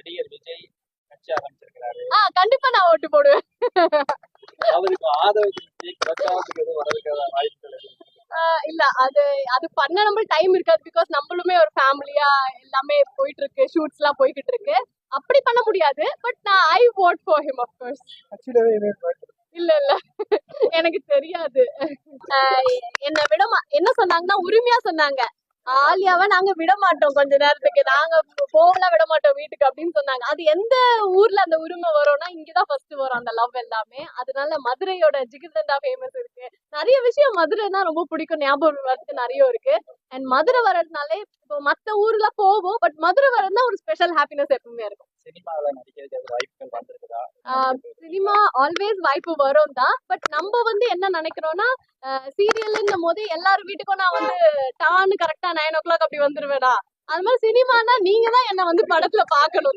நடிகர் விஜய் கட்சி ஆரம்பிச்சிருக்கிறாரு. கண்டிப்பா நான் ஓட்டு போடுவேன். அவருக்கு ஆதரவு பிரச்சாரத்துக்கு எதுவும் வரதுக்கான வாய்ப்புகள் இருக்கு? இல்ல அது அது பண்ண நம்ம டைம் இருக்காது. பிகாஸ் நம்மளுமே ஒரு ஃபேமிலியா எல்லாமே போயிட்டு இருக்கு, ஷூட்ஸ் எல்லாம் போய்கிட்டு இருக்கு. அப்படி பண்ண முடியாது. பட் நான் I vote for him of course. இல்ல இல்ல எனக்கு தெரியாது. என்ன சொன்னாங்கன்னா உரிமையா சொன்னாங்க, ஆலியாவை நாங்க விட மாட்டோம், கொஞ்ச நேரத்துக்கு நாங்க போகலாம் விட மாட்டோம் வீட்டுக்கு அப்படின்னு சொன்னாங்க. அது எந்த ஊர்ல அந்த உரிமை வரும்னா இங்கதான் ஃபர்ஸ்ட் வரும் அந்த லவ் எல்லாமே. அதனால மதுரையோட ஜிகிர்தண்டா ஃபேமஸ் இருக்கு. நிறைய விஷயம் மதுரைனா ரொம்ப பிடிக்கும், ஞாபகம் வரதுக்கு நிறைய இருக்கு. அண்ட் மதுரை வர்றதுனாலே இப்போ மத்த ஊர்ல போவோம், பட் மதுரை வர்றதுனா ஒரு ஸ்பெஷல் ஹாப்பினஸ் எப்பவுமே இருக்கும். சினிமாவில் நடிக்கிறதுக்கு வாய்ப்புகள் வந்திருக்குதா? சினிமா ஆல்வேஸ் வாய்ப்பு வரும் தான். பட் நம்ம என்ன நினைக்கிறோம்னா சீரியல்ன்னும் போது எல்லாரும் வீட்டுக்கும் நான் டான்னு கரெக்டா 9 o'clock அப்படி வந்துருவேடா. அது மாதிரி சினிமானா நீங்க தான் என்ன படத்துல பாக்கணும்.